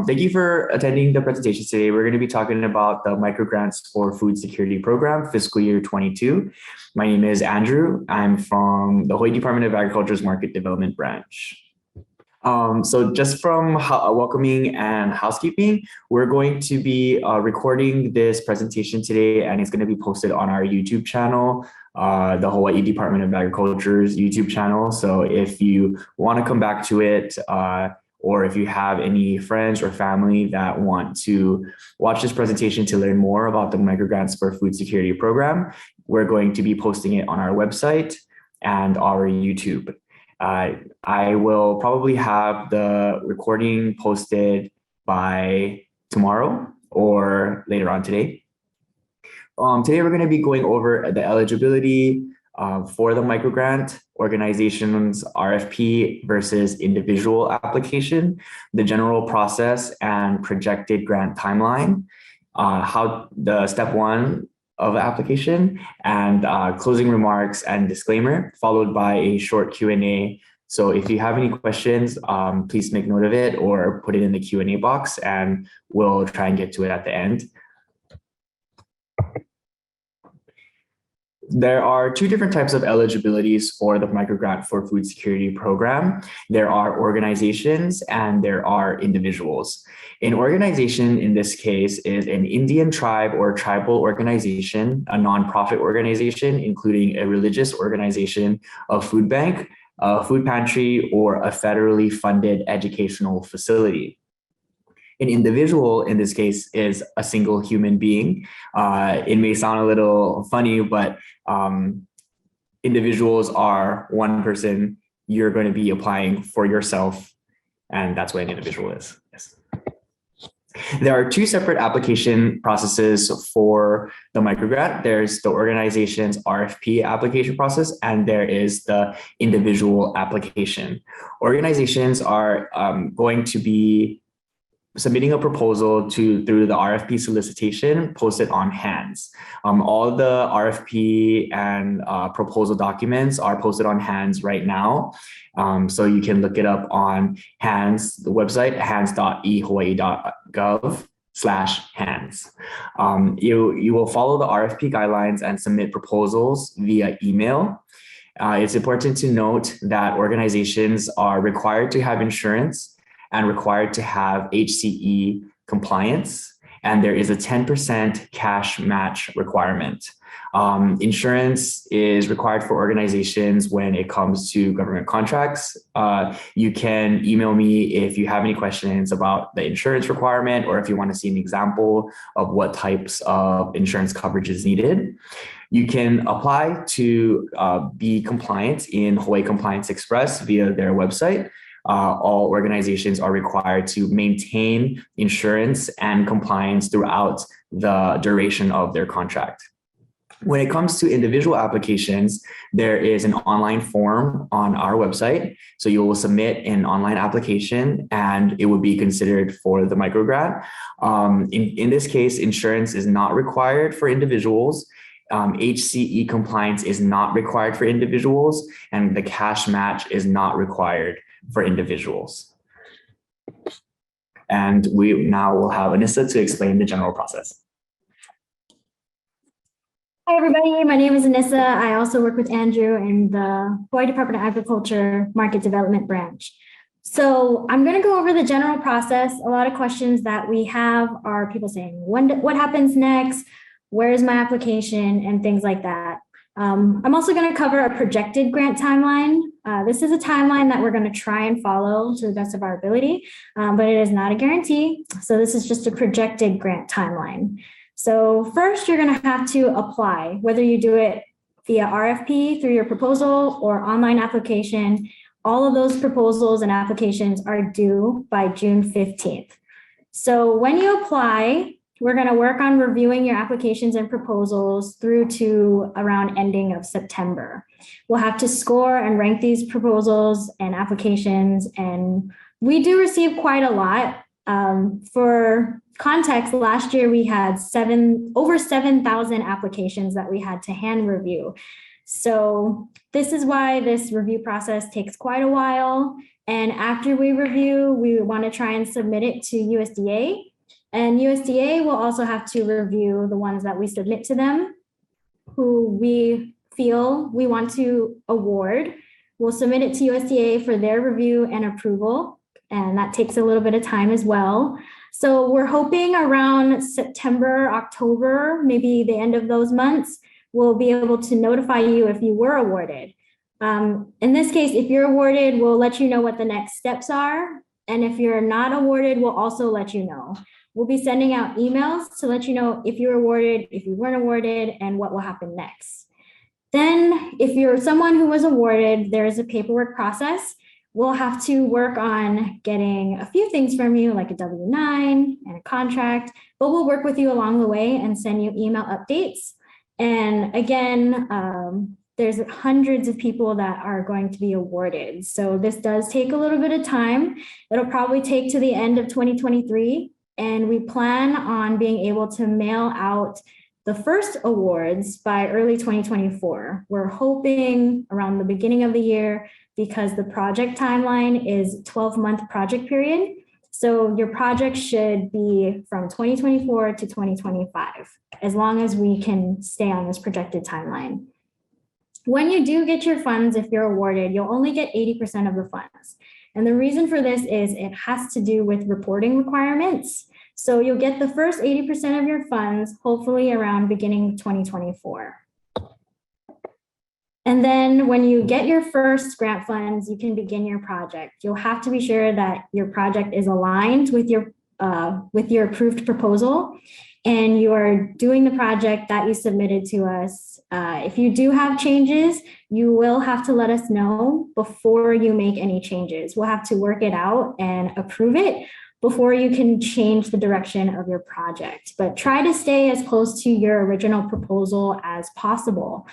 Thank you for attending the presentation today. We're going to be talking about the microgrants for food security program, fiscal year 22. My name is Andrew. I'm from the Hawaii Department of Agriculture's Market Development Branch. So just from welcoming and housekeeping, we're going to be recording this presentation today, and it's going to be posted on our YouTube channel, the Hawaii Department of Agriculture's YouTube channel. So if you want to come back to it, or if you have any friends or family that want to watch this presentation to learn more about the microgrants for food security program, we're going to be posting it on our website and our YouTube. I will probably have the recording posted by tomorrow or later on today. Today we're going to be going over the eligibility for the microgrant, organization's RFP versus individual application, the general process and projected grant timeline, how the step one of the application, and closing remarks and disclaimer, followed by a short Q&A. So if you have any questions, please make note of it or put it in the Q&A box, and we'll try and get to it at the end. There are two different types of eligibilities for the microgrant for food security program. There are organizations and there are individuals. An organization in this case is an Indian tribe or tribal organization, a nonprofit organization, including a religious organization, a food bank, a food pantry, or a federally funded educational facility. An individual in this case is a single human being. It may sound a little funny, but individuals are one person. You're going to be applying for yourself, and that's what an individual is. Yes. There are two separate application processes for the microgrant. There's the organization's RFP application process, and there is the individual application. Organizations are going to be submitting a proposal through the RFP solicitation posted on HANDS. All the RFP and proposal documents are posted on HANDS right now. So you can look it up on HANDS, the website, hands.ehawaii.gov/HANDS. You will follow the RFP guidelines and submit proposals via email. It's important to note that organizations are required to have insurance and required to have HCE compliance, and there is a 10% cash match requirement. Insurance is required for organizations when it comes to government contracts. You can email me if you have any questions about the insurance requirement, or if you want to see an example of what types of insurance coverage is needed. You can apply to be compliant in Hawaii Compliance Express via their website. All organizations are required to maintain insurance and compliance throughout the duration of their contract. When it comes to individual applications, there is an online form on our website. So you will submit an online application and it would be considered for the microgrant. In this case, insurance is not required for individuals. HCE compliance is not required for individuals, and the cash match is not required for individuals. And we now will have Anissa to explain the general process. Hi, everybody. My name is Anissa. I also work with Andrew in the Hawaii Department of Agriculture Market Development Branch. So I'm going to go over the general process. A lot of questions that we have are people saying, what happens next? Where's my application? And things like that. I'm also going to cover a projected grant timeline. This is a timeline that we're going to try and follow to the best of our ability, but it is not a guarantee. So this is just a projected grant timeline. So first, you're going to have to apply, whether you do it via RFP through your proposal or online application. All of those proposals and applications are due by June 15th. So when you apply, we're going to work on reviewing your applications and proposals through to around ending of September. We'll have to score and rank these proposals and applications, and we do receive quite a lot. For context, last year we had over 7,000 applications that we had to hand review. So this is why this review process takes quite a while. And after we review, we want to try and submit it to USDA. And USDA will also have to review the ones that we submit to them, who we feel we want to award. We'll submit it to USDA for their review and approval, and that takes a little bit of time as well. So we're hoping around September, October, maybe the end of those months, we'll be able to notify you if you were awarded. In this case, if you're awarded, we'll let you know what the next steps are. And if you're not awarded, we'll also let you know. We'll be sending out emails to let you know if you're awarded, if you weren't awarded, and what will happen next. Then, if you're someone who was awarded, there is a paperwork process. We'll have to work on getting a few things from you, like a W-9 and a contract, but we'll work with you along the way and send you email updates. And again, there's hundreds of people that are going to be awarded. So this does take a little bit of time. It'll probably take to the end of 2023. And we plan on being able to mail out the first awards by early 2024. We're hoping around the beginning of the year because the project timeline is 12-month project period. So your project should be from 2024 to 2025, as long as we can stay on this projected timeline. When you do get your funds, if you're awarded, you'll only get 80% of the funds. And the reason for this is it has to do with reporting requirements. So you'll get the first 80% of your funds, hopefully around beginning 2024. And then when you get your first grant funds, you can begin your project. You'll have to be sure that your project is aligned with your approved proposal and you are doing the project that you submitted to us. If you do have changes, you will have to let us know before you make any changes. We'll have to work it out and approve it before you can change the direction of your project. But try to stay as close to your original proposal as possible.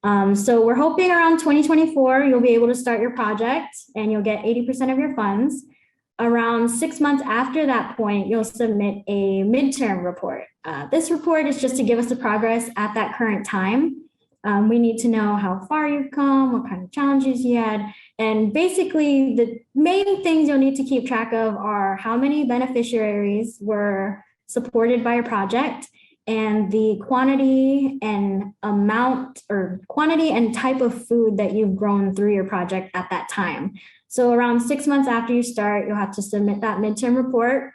So we're hoping around 2024, you'll be able to start your project and you'll get 80% of your funds. Around 6 months after that point, you'll submit a midterm report. This report is just to give us the progress at that current time. We need to know how far you've come, what kind of challenges you had. And basically, the main things you'll need to keep track of are how many beneficiaries were supported by your project and the quantity and amount or quantity and type of food that you've grown through your project at that time. So around 6 months after you start, you'll have to submit that midterm report.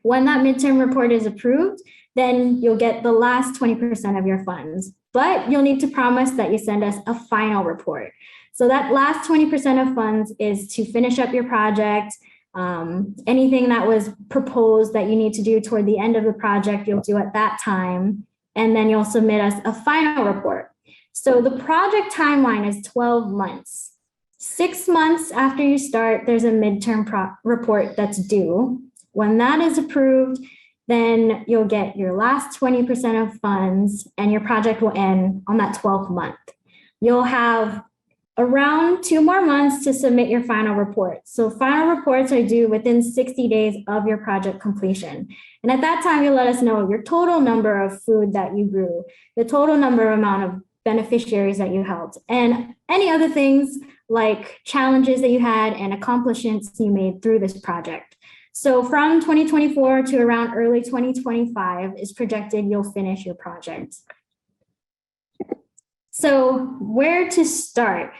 When that midterm report is approved, then you'll get the last 20% of your funds. But you'll need to promise that you send us a final report. So that last 20% of funds is to finish up your project. Anything that was proposed that you need to do toward the end of the project, you'll do at that time. And then you'll submit us a final report. So the project timeline is 12 months. 6 months after you start, there's a midterm report that's due. When that is approved, then you'll get your last 20% of funds and your project will end on that 12th month. You'll have around 2 more months to submit your final report. So final reports are due within 60 days of your project completion. And at that time, you'll let us know your total number of food that you grew, the total amount of beneficiaries that you helped, and any other things like challenges that you had and accomplishments you made through this project. So from 2024 to around early 2025 is projected you'll finish your project. So where to start?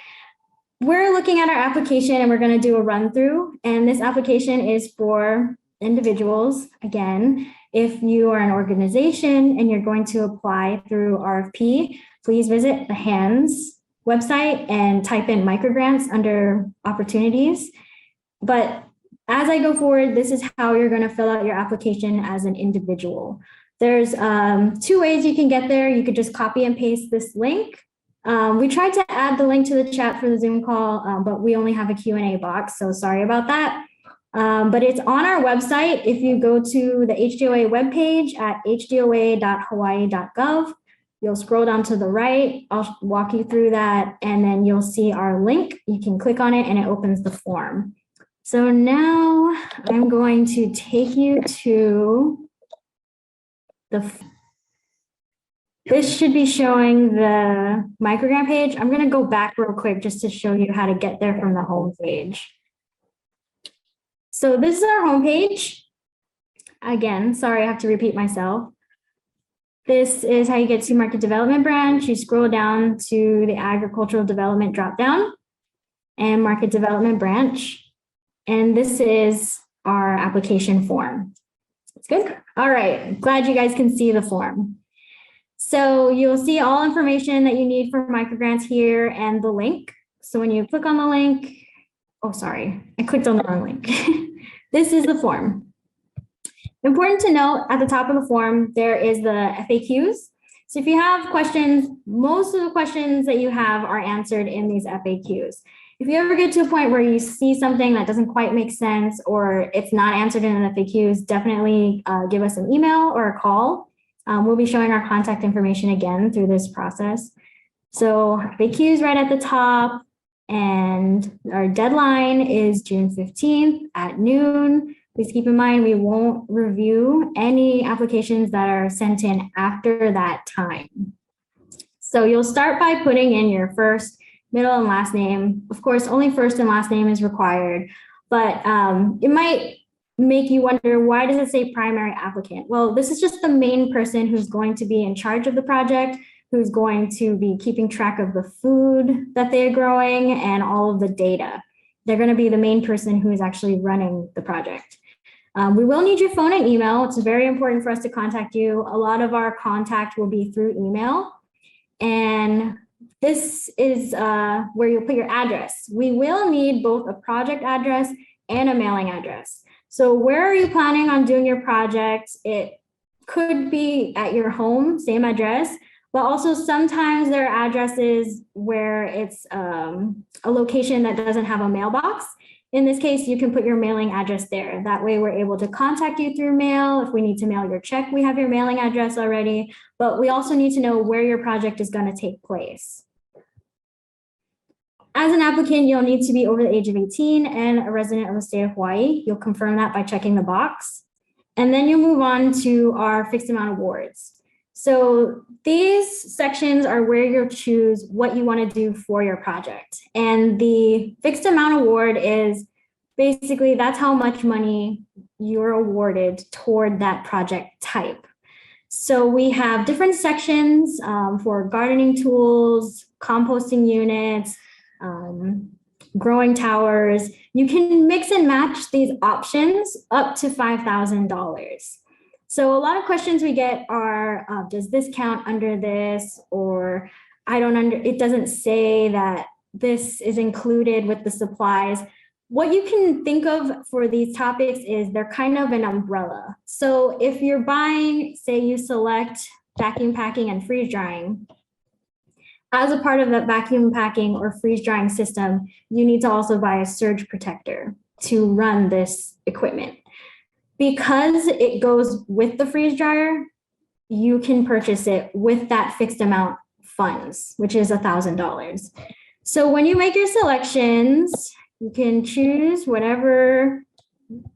We're looking at our application and we're going to do a run through. And this application is for individuals. Again, if you are an organization and you're going to apply through RFP, please visit the HANDS website and type in microgrants under opportunities. But as I go forward, this is how you're going to fill out your application as an individual. There's 2 ways you can get there. You could just copy and paste this link. We tried to add the link to the chat for the Zoom call, but we only have a Q&A box, so sorry about that. But it's on our website. If you go to the HDOA webpage at hdoa.hawaii.gov, you'll scroll down to the right. I'll walk you through that, and then you'll see our link. You can click on it, and it opens the form. So now I'm going to take you to this should be showing the microgrant page. I'm going to go back real quick just to show you how to get there from the home page. So this is our homepage. Again, sorry, I have to repeat myself. This is how you get to market development branch. You scroll down to the agricultural development dropdown and market development branch. And this is our application form. It's good. All right. Glad you guys can see the form. So you'll see all information that you need for microgrants here and the link. So when you click on the link, oh, sorry, I clicked on the wrong link. This is the form. Important to note at the top of the form, there is the FAQs. So if you have questions, most of the questions that you have are answered in these FAQs. If you ever get to a point where you see something that doesn't quite make sense or it's not answered in the FAQs, definitely give us an email or a call. We'll be showing our contact information again through this process. So FAQs right at the top, and our deadline is June 15th at noon. Please keep in mind, we won't review any applications that are sent in after that time. So you'll start by putting in your first, middle, and last name. Of course, only first and last name is required, but it might make you wonder, why does it say primary applicant? Well, this is just the main person who's going to be in charge of the project, who's going to be keeping track of the food that they're growing and all of the data. They're going to be the main person who is actually running the project. We will need your phone and email. It's very important for us to contact you. A lot of our contact will be through email. And this is where you'll put your address. We will need both a project address and a mailing address. So where are you planning on doing your project? It could be at your home, same address, but also sometimes there are addresses where it's a location that doesn't have a mailbox. In this case, you can put your mailing address there. That way we're able to contact you through mail. If we need to mail your check, we have your mailing address already, but we also need to know where your project is going to take place. As an applicant, you'll need to be over the age of 18 and a resident of the state of Hawaii. You'll confirm that by checking the box. And then you'll move on to our fixed amount awards. So these sections are where you'll choose what you want to do for your project. And the fixed amount award is basically, that's how much money you're awarded toward that project type. So we have different sections for gardening tools, composting units, growing towers. You can mix and match these options up to $5,000. So a lot of questions we get are, does this count under this? Or it doesn't say that this is included with the supplies. What you can think of for these topics is they're kind of an umbrella. So if you're buying, say you select vacuum packing and freeze drying, as a part of that vacuum packing or freeze drying system, you need to also buy a surge protector to run this equipment. Because it goes with the freeze dryer, you can purchase it with that fixed amount funds, which is $1,000. So when you make your selections, you can choose whatever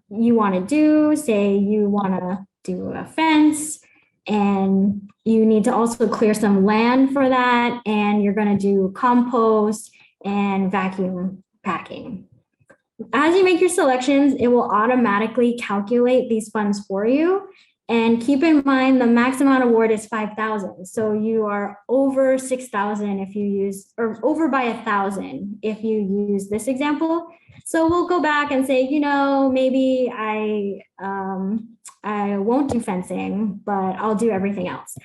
you want to do. Say you want to do a fence, and you need to also clear some land for that, and you're going to do compost and vacuum packing. As you make your selections, it will automatically calculate these funds for you. And keep in mind, the max amount award is $5,000. So you are over $6,000 if you use, or over by $1,000 if you use this example. So we'll go back and say, maybe I won't do fencing, but I'll do everything else.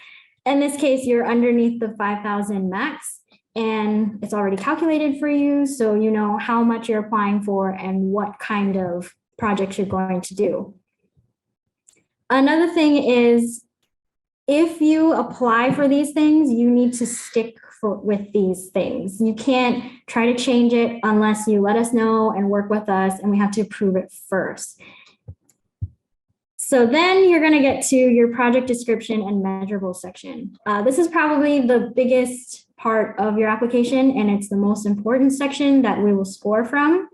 In this case, you're underneath the 5,000 max. And it's already calculated for you, so you know how much you're applying for and what kind of projects you're going to do. Another thing is, if you apply for these things, you need to stick with these things. You can't try to change it unless you let us know and work with us, and we have to approve it first. So then you're going to get to your project description and measurable section. This is probably the biggest part of your application, and it's the most important section that we will score from.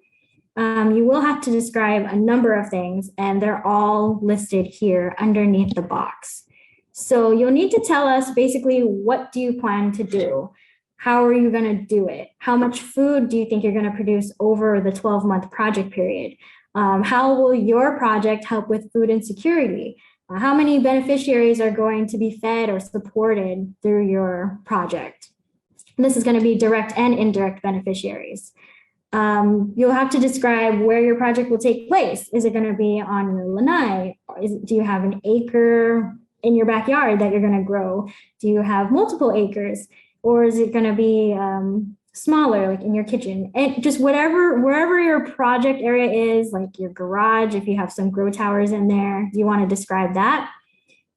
You will have to describe a number of things, and they're all listed here underneath the box. So you'll need to tell us basically, what do you plan to do? How are you going to do it? How much food do you think you're going to produce over the 12-month project period? How will your project help with food insecurity? How many beneficiaries are going to be fed or supported through your project? And this is going to be direct and indirect beneficiaries. You'll have to describe where your project will take place. Is it going to be on your lanai? Do you have an acre in your backyard that you're going to grow? Do you have multiple acres? Or is it going to be smaller, like in your kitchen? And just wherever your project area is, like your garage, if you have some grow towers in there, you want to describe that.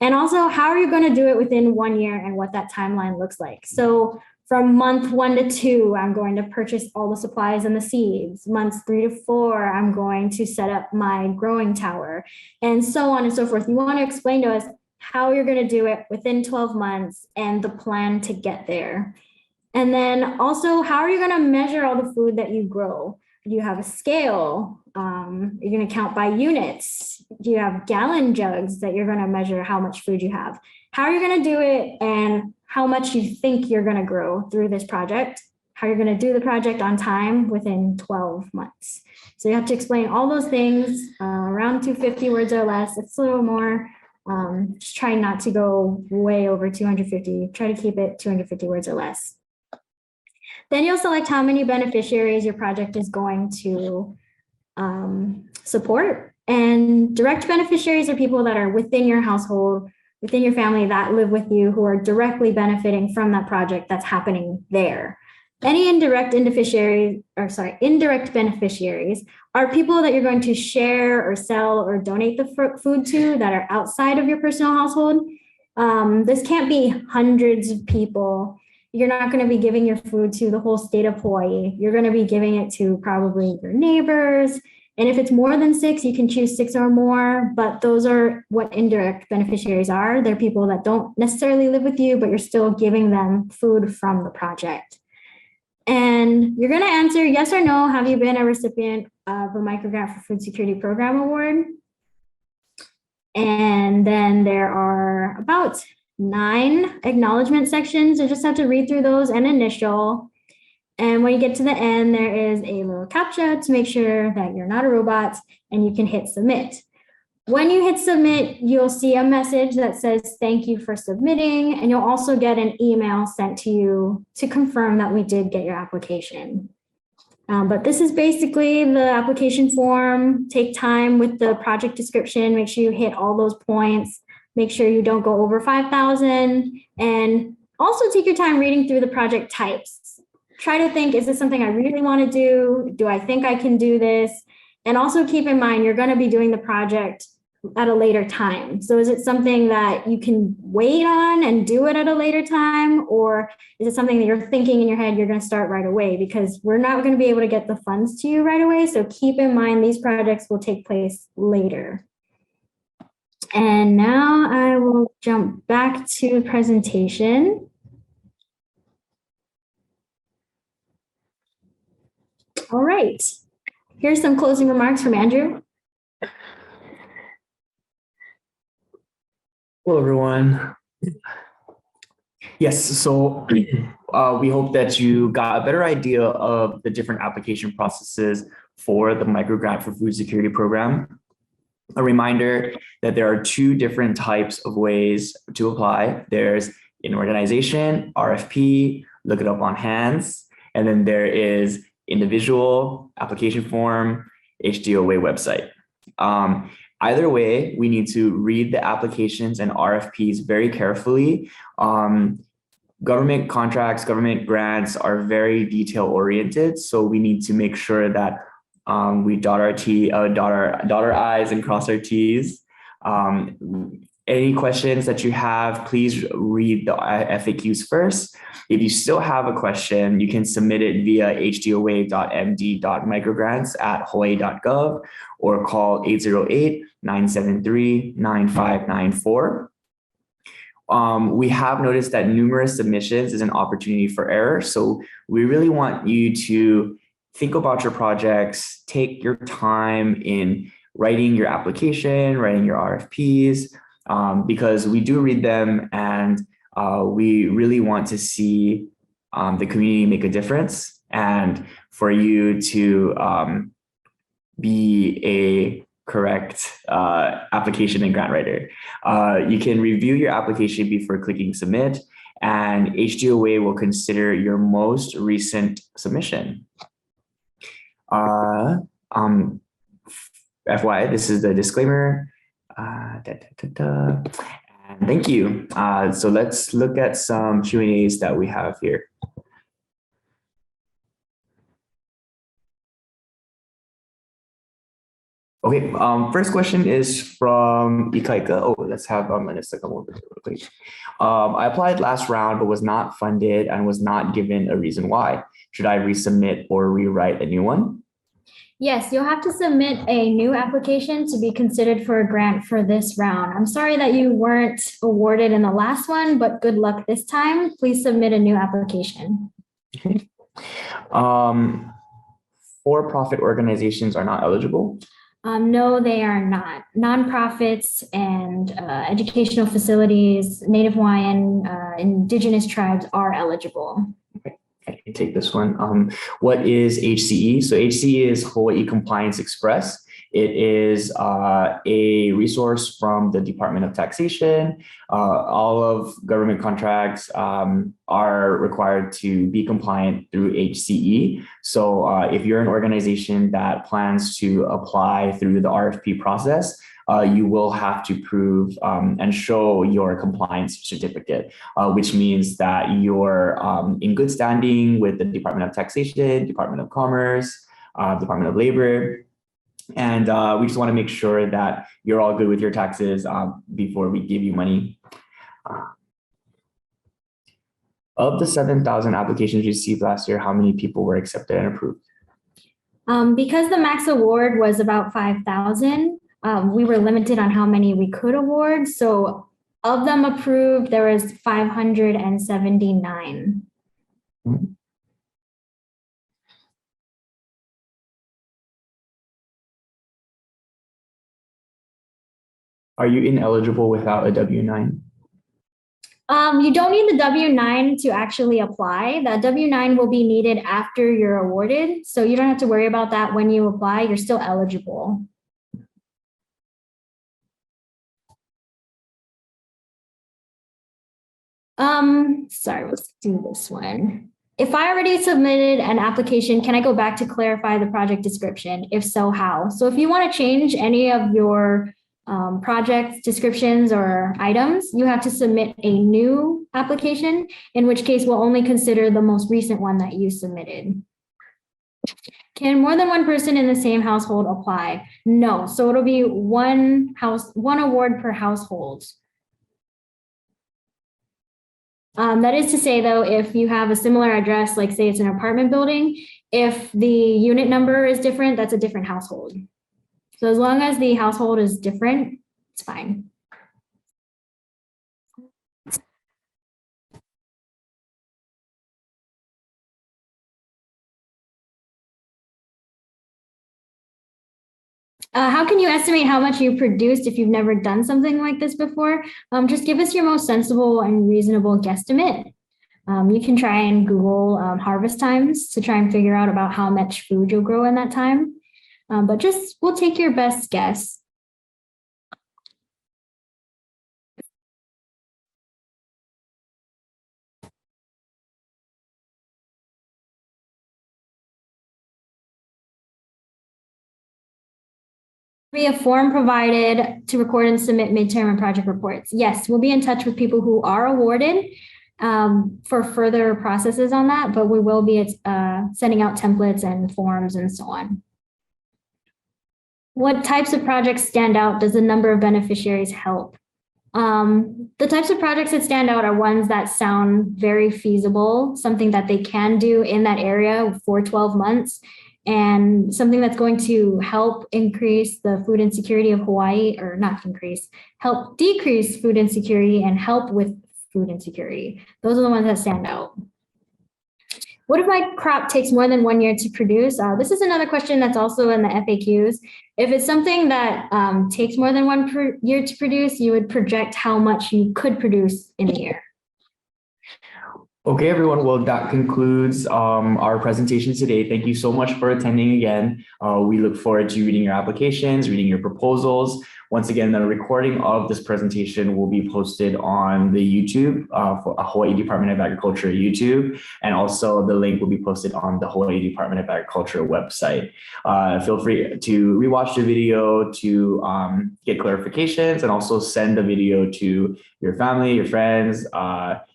And also, how are you going to do it within 1 year and what that timeline looks like? So from month 1 to 2, I'm going to purchase all the supplies and the seeds. Months 3 to 4, I'm going to set up my growing tower, and so on and so forth. You want to explain to us how you're going to do it within 12 months and the plan to get there. And then also, how are you going to measure all the food that you grow? Do you have a scale? You're going to count by units. Do you have gallon jugs that you're going to measure how much food you have? How are you going to do it, and how much you think you're going to grow through this project? How you're going to do the project on time within 12 months. So you have to explain all those things, around 250 words or less. It's a little more. Just try not to go way over 250. Try to keep it 250 words or less. Then you'll select how many beneficiaries your project is going to support. And direct beneficiaries are people that are within your household, within your family, that live with you, who are directly benefiting from that project that's happening there. Any indirect beneficiaries are people that you're going to share or sell or donate the food to that are outside of your personal household. This can't be hundreds of people. You're not going to be giving your food to the whole state of Hawaii. You're going to be giving it to probably your neighbors. And if it's more than 6, you can choose 6 or more, but those are what indirect beneficiaries are. They're people that don't necessarily live with you, but you're still giving them food from the project. And you're going to answer yes or no. Have you been a recipient of a Microgrant for Food Security Program Award? And then there are about 9 acknowledgement sections. You just have to read through those and initial. And when you get to the end, there is a little captcha to make sure that you're not a robot, and you can hit submit. When you hit submit, you'll see a message that says, thank you for submitting. And you'll also get an email sent to you to confirm that we did get your application. But this is basically the application form. Take time with the project description. Make sure you hit all those points. Make sure you don't go over 5,000. And also take your time reading through the project types. Try to think, is this something I really want to do? Do I think I can do this? And also keep in mind, you're going to be doing the project at a later time. So is it something that you can wait on and do it at a later time? Or is it something that you're thinking in your head, you're going to start right away? Because we're not going to be able to get the funds to you right away. So keep in mind, these projects will take place later. And now I will jump back to the presentation. All right, here's some closing remarks from Andrew. Hello, everyone. Yes, so we hope that you got a better idea of the different application processes for the Microgrant for Food Security Program. A reminder that there are 2 different types of ways to apply. There's an organization, RFP, look it up on hands, and then there is individual application form, HDOA website. Either way, we need to read the applications and RFPs very carefully. Government contracts, government grants are very detail oriented, so we need to make sure that we dot our I's and cross our T's. Any questions that you have, please read the FAQs first. If you still have a question, you can submit it via hdoa.md.microgrants@hawaii.gov or call 808-973-9594. We have noticed that numerous submissions is an opportunity for error. So we really want you to think about your projects, take your time in writing your application, writing your RFPs, because we do read them, and we really want to see the community make a difference, and for you to be a correct application and grant writer. You can review your application before clicking submit, and HDOA will consider your most recent submission. FY, this is the disclaimer. And thank you. So let's look at some Q&As that we have here. Okay, first question is from Ikaika. Oh, let's have Anissa come over real quick. I applied last round, but was not funded and was not given a reason why. Should I resubmit or rewrite a new one? Yes, you'll have to submit a new application to be considered for a grant for this round. I'm sorry that you weren't awarded in the last one, but good luck this time. Please submit a new application. Okay. For-profit organizations are not eligible? No, they are not. Nonprofits and educational facilities, Native Hawaiian, indigenous tribes are eligible. Okay. I can take this one. What is HCE? So HCE is Hawaii Compliance Express. It is a resource from the Department of Taxation. All of government contracts are required to be compliant through HCE. So if you're an organization that plans to apply through the RFP process, you will have to prove and show your compliance certificate, which means that you're in good standing with the Department of Taxation, Department of Commerce, Department of Labor. And we just want to make sure that you're all good with your taxes before we give you money. Of the 7,000 applications received last year, how many people were accepted and approved? Because the max award was about 5,000, we were limited on how many we could award. So of them approved, there was 579. Mm-hmm. Are you ineligible without a W-9? You don't need the W-9 to actually apply. That W-9 will be needed after you're awarded. So you don't have to worry about that when you apply. You're still eligible. Sorry, let's do this one. If I already submitted an application, can I go back to clarify the project description? If so, how? So if you want to change any of your project descriptions or items, you have to submit a new application, in which case we'll only consider the most recent one that you submitted. Can more than one person in the same household apply? No. So it'll be one award per household. That is to say, though, if you have a similar address, like say it's an apartment building, if the unit number is different, that's a different household. So as long as the household is different, it's fine. How can you estimate how much you produced if you've never done something like this before? Just give us your most sensible and reasonable guesstimate. You can try and Google harvest times to try and figure out about how much food you'll grow in that time. But we'll take your best guess. Be a form provided to record and submit midterm and project reports. Yes, we'll be in touch with people who are awarded for further processes on that, but we will be sending out templates and forms and so on. What types of projects stand out? Does the number of beneficiaries help? The types of projects that stand out are ones that sound very feasible, something that they can do in that area for 12 months, and something that's going to help increase the food insecurity of Hawaii, or not increase, help decrease food insecurity and help with food insecurity. Those are the ones that stand out. What if my crop takes more than 1 year to produce? This is another question that's also in the FAQs. If it's something that takes more than 1 year to produce, you would project how much you could produce in a year. Okay, everyone. Well, that concludes our presentation today. Thank you so much for attending again. We look forward to reading your applications, reading your proposals. Once again, the recording of this presentation will be posted on the YouTube for Hawaii Department of Agriculture YouTube, and also the link will be posted on the Hawaii Department of Agriculture website. Feel free to rewatch the video to get clarifications, and also send the video to your family, your friends,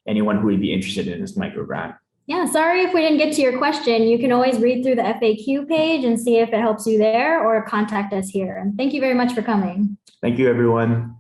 anyone who would be interested in this micro grant. Yeah, sorry if we didn't get to your question. You can always read through the FAQ page and see if it helps you there, or contact us here. And thank you very much for coming. Thank you, everyone.